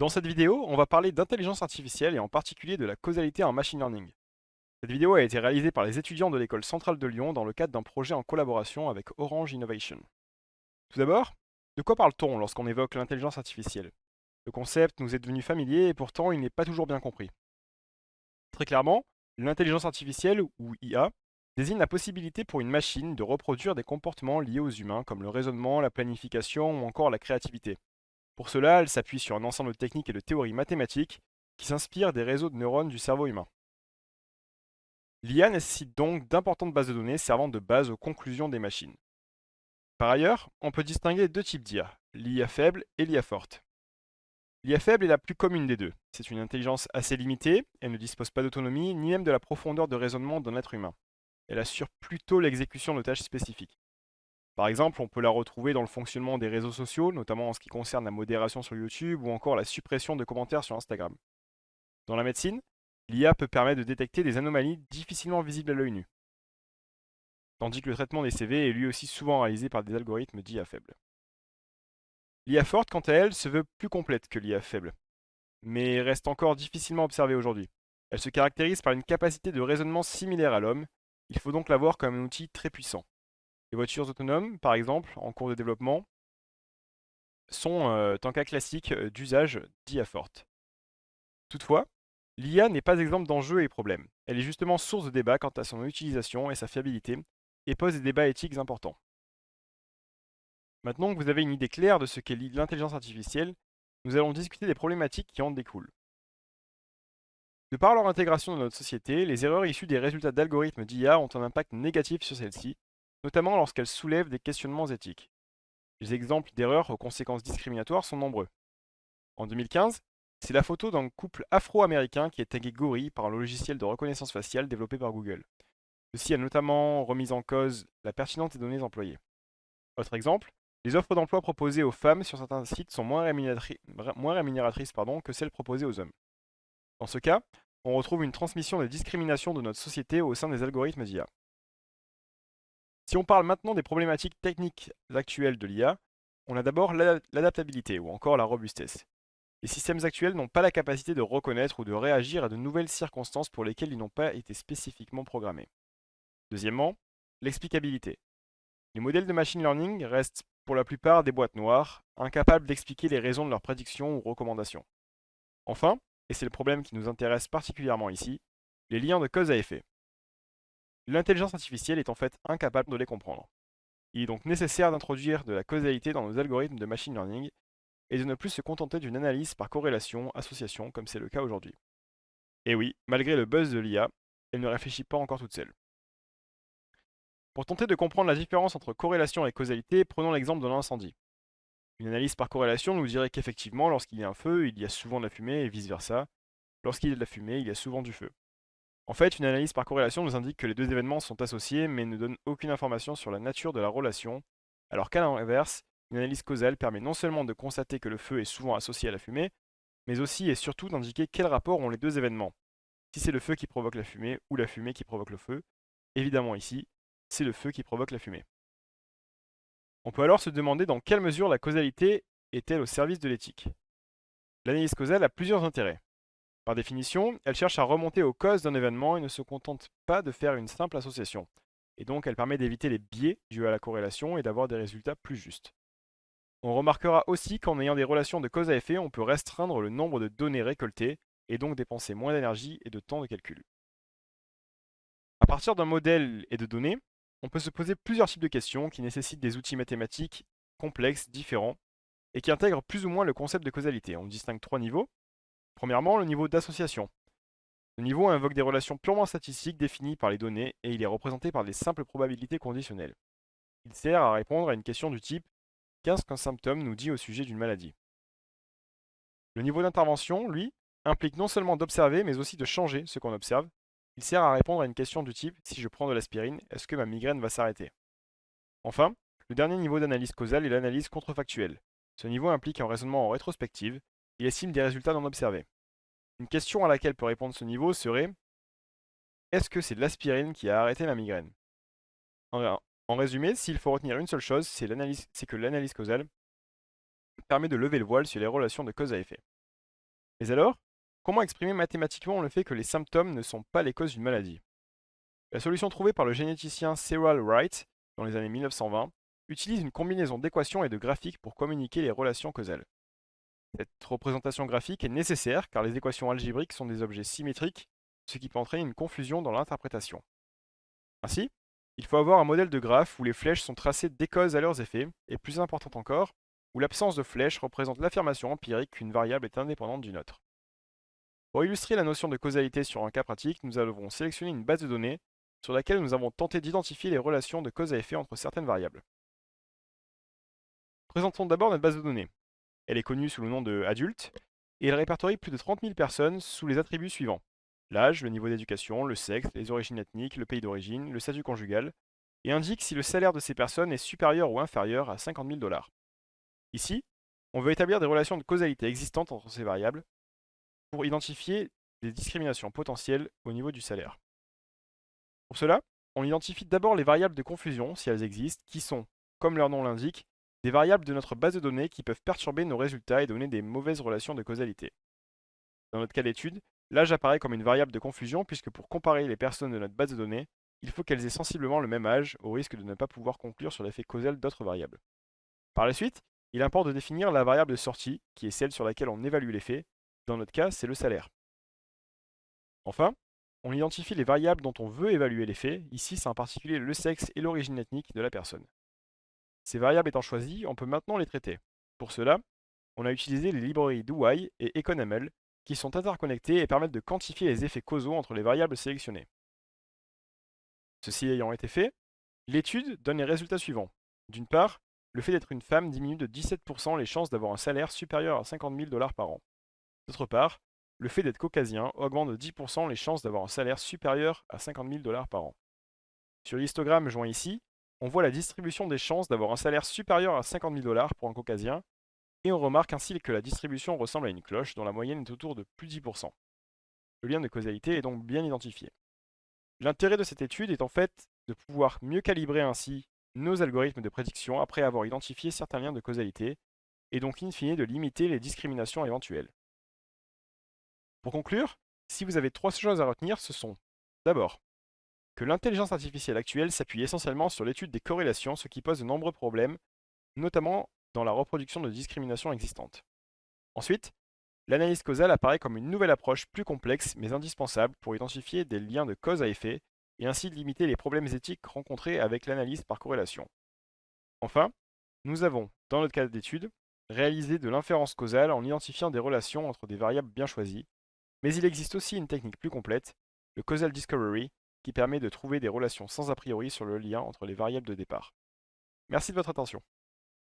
Dans cette vidéo, on va parler d'intelligence artificielle et en particulier de la causalité en machine learning. Cette vidéo a été réalisée par les étudiants de l'école centrale de Lyon dans le cadre d'un projet en collaboration avec Orange Innovation. Tout d'abord, de quoi parle-t-on lorsqu'on évoque l'intelligence artificielle? Le concept nous est devenu familier et pourtant il n'est pas toujours bien compris. Très clairement, l'intelligence artificielle ou IA désigne la possibilité pour une machine de reproduire des comportements liés aux humains comme le raisonnement, la planification ou encore la créativité. Pour cela, elle s'appuie sur un ensemble de techniques et de théories mathématiques qui s'inspirent des réseaux de neurones du cerveau humain. L'IA nécessite donc d'importantes bases de données servant de base aux conclusions des machines. Par ailleurs, on peut distinguer deux types d'IA, l'IA faible et l'IA forte. L'IA faible est la plus commune des deux. C'est une intelligence assez limitée, elle ne dispose pas d'autonomie ni même de la profondeur de raisonnement d'un être humain. Elle assure plutôt l'exécution de tâches spécifiques. Par exemple, on peut la retrouver dans le fonctionnement des réseaux sociaux, notamment en ce qui concerne la modération sur YouTube ou encore la suppression de commentaires sur Instagram. Dans la médecine, l'IA peut permettre de détecter des anomalies difficilement visibles à l'œil nu, tandis que le traitement des CV est lui aussi souvent réalisé par des algorithmes d'IA faibles. L'IA forte, quant à elle, se veut plus complète que l'IA faible, mais reste encore difficilement observée aujourd'hui. Elle se caractérise par une capacité de raisonnement similaire à l'homme, il faut donc la voir comme un outil très puissant. Les voitures autonomes, par exemple, en cours de développement, sont un cas classique d'usage d'IA forte. Toutefois, l'IA n'est pas exempte d'enjeux et problèmes. Elle est justement source de débat quant à son utilisation et sa fiabilité, et pose des débats éthiques importants. Maintenant que vous avez une idée claire de ce qu'est l'intelligence artificielle, nous allons discuter des problématiques qui en découlent. De par leur intégration dans notre société, les erreurs issues des résultats d'algorithmes d'IA ont un impact négatif sur celle-ci, notamment lorsqu'elles soulèvent des questionnements éthiques. Les exemples d'erreurs aux conséquences discriminatoires sont nombreux. En 2015, c'est la photo d'un couple afro-américain qui est tagué gorille par un logiciel de reconnaissance faciale développé par Google. Ceci a notamment remis en cause la pertinence des données employées. Autre exemple, les offres d'emploi proposées aux femmes sur certains sites sont moins rémunératrices que celles proposées aux hommes. Dans ce cas, on retrouve une transmission des discriminations de notre société au sein des algorithmes d'IA. Si on parle maintenant des problématiques techniques actuelles de l'IA, on a d'abord l'adaptabilité ou encore la robustesse. Les systèmes actuels n'ont pas la capacité de reconnaître ou de réagir à de nouvelles circonstances pour lesquelles ils n'ont pas été spécifiquement programmés. Deuxièmement, l'explicabilité. Les modèles de machine learning restent pour la plupart des boîtes noires, incapables d'expliquer les raisons de leurs prédictions ou recommandations. Enfin, et c'est le problème qui nous intéresse particulièrement ici, les liens de cause à effet. L'intelligence artificielle est en fait incapable de les comprendre. Il est donc nécessaire d'introduire de la causalité dans nos algorithmes de machine learning et de ne plus se contenter d'une analyse par corrélation, association, comme c'est le cas aujourd'hui. Et oui, malgré le buzz de l'IA, elle ne réfléchit pas encore toute seule. Pour tenter de comprendre la différence entre corrélation et causalité, prenons l'exemple de l'incendie. Une analyse par corrélation nous dirait qu'effectivement, lorsqu'il y a un feu, il y a souvent de la fumée et vice-versa. Lorsqu'il y a de la fumée, il y a souvent du feu. En fait, une analyse par corrélation nous indique que les deux événements sont associés mais ne donne aucune information sur la nature de la relation, alors qu'à l'inverse, une analyse causale permet non seulement de constater que le feu est souvent associé à la fumée, mais aussi et surtout d'indiquer quel rapport ont les deux événements. Si c'est le feu qui provoque la fumée ou la fumée qui provoque le feu, évidemment ici, c'est le feu qui provoque la fumée. On peut alors se demander dans quelle mesure la causalité est-elle au service de l'éthique. L'analyse causale a plusieurs intérêts. Par définition, elle cherche à remonter aux causes d'un événement et ne se contente pas de faire une simple association. Et donc elle permet d'éviter les biais dus à la corrélation et d'avoir des résultats plus justes. On remarquera aussi qu'en ayant des relations de cause à effet, on peut restreindre le nombre de données récoltées et donc dépenser moins d'énergie et de temps de calcul. À partir d'un modèle et de données, on peut se poser plusieurs types de questions qui nécessitent des outils mathématiques complexes, différents, et qui intègrent plus ou moins le concept de causalité. On distingue trois niveaux. Premièrement, le niveau d'association. Le niveau invoque des relations purement statistiques définies par les données et il est représenté par des simples probabilités conditionnelles. Il sert à répondre à une question du type qu'est-ce qu'un symptôme nous dit au sujet d'une maladie. Le niveau d'intervention, lui, implique non seulement d'observer mais aussi de changer ce qu'on observe. Il sert à répondre à une question du type si je prends de l'aspirine, est-ce que ma migraine va s'arrêter? Enfin, le dernier niveau d'analyse causale est l'analyse contrefactuelle. Ce niveau implique un raisonnement en rétrospective. Il estime des résultats non observés. Une question à laquelle peut répondre ce niveau serait est-ce que c'est l'aspirine qui a arrêté ma migraine? En résumé, s'il faut retenir une seule chose, c'est que l'analyse causale permet de lever le voile sur les relations de cause à effet. Mais alors, comment exprimer mathématiquement le fait que les symptômes ne sont pas les causes d'une maladie? La solution trouvée par le généticien Cyril Wright dans les années 1920 utilise une combinaison d'équations et de graphiques pour communiquer les relations causales. Cette représentation graphique est nécessaire car les équations algébriques sont des objets symétriques, ce qui peut entraîner une confusion dans l'interprétation. Ainsi, il faut avoir un modèle de graphe où les flèches sont tracées des causes à leurs effets, et plus important encore, où l'absence de flèches représente l'affirmation empirique qu'une variable est indépendante d'une autre. Pour illustrer la notion de causalité sur un cas pratique, nous avons sélectionné une base de données sur laquelle nous avons tenté d'identifier les relations de cause à effet entre certaines variables. Présentons d'abord notre base de données. Elle est connue sous le nom de adulte, et elle répertorie plus de 30 000 personnes sous les attributs suivants: l'âge, le niveau d'éducation, le sexe, les origines ethniques, le pays d'origine, le statut conjugal, et indique si le salaire de ces personnes est supérieur ou inférieur à 50 000 $. Ici, on veut établir des relations de causalité existantes entre ces variables pour identifier des discriminations potentielles au niveau du salaire. Pour cela, on identifie d'abord les variables de confusion, si elles existent, qui sont, comme leur nom l'indique, des variables de notre base de données qui peuvent perturber nos résultats et donner des mauvaises relations de causalité. Dans notre cas d'étude, l'âge apparaît comme une variable de confusion puisque pour comparer les personnes de notre base de données, il faut qu'elles aient sensiblement le même âge, au risque de ne pas pouvoir conclure sur l'effet causal d'autres variables. Par la suite, il importe de définir la variable de sortie, qui est celle sur laquelle on évalue l'effet. Dans notre cas, c'est le salaire. Enfin, on identifie les variables dont on veut évaluer l'effet. Ici, c'est en particulier le sexe et l'origine ethnique de la personne. Ces variables étant choisies, on peut maintenant les traiter. Pour cela, on a utilisé les librairies DoY et EconML, qui sont interconnectées et permettent de quantifier les effets causaux entre les variables sélectionnées. Ceci ayant été fait, l'étude donne les résultats suivants. D'une part, le fait d'être une femme diminue de 17% les chances d'avoir un salaire supérieur à 50 000 $ par an. D'autre part, le fait d'être caucasien augmente de 10% les chances d'avoir un salaire supérieur à 50 000 $ par an. Sur l'histogramme joint ici, on voit la distribution des chances d'avoir un salaire supérieur à 50 000 $ pour un caucasien, et on remarque ainsi que la distribution ressemble à une cloche dont la moyenne est autour de plus 10%. Le lien de causalité est donc bien identifié. L'intérêt de cette étude est en fait de pouvoir mieux calibrer ainsi nos algorithmes de prédiction après avoir identifié certains liens de causalité, et donc in fine de limiter les discriminations éventuelles. Pour conclure, si vous avez 3 choses à retenir, ce sont d'abord que l'intelligence artificielle actuelle s'appuie essentiellement sur l'étude des corrélations, ce qui pose de nombreux problèmes, notamment dans la reproduction de discriminations existantes. Ensuite, l'analyse causale apparaît comme une nouvelle approche plus complexe mais indispensable pour identifier des liens de cause à effet et ainsi limiter les problèmes éthiques rencontrés avec l'analyse par corrélation. Enfin, nous avons, dans notre cas d'étude, réalisé de l'inférence causale en identifiant des relations entre des variables bien choisies, mais il existe aussi une technique plus complète, le causal discovery, qui permet de trouver des relations sans a priori sur le lien entre les variables de départ. Merci de votre attention.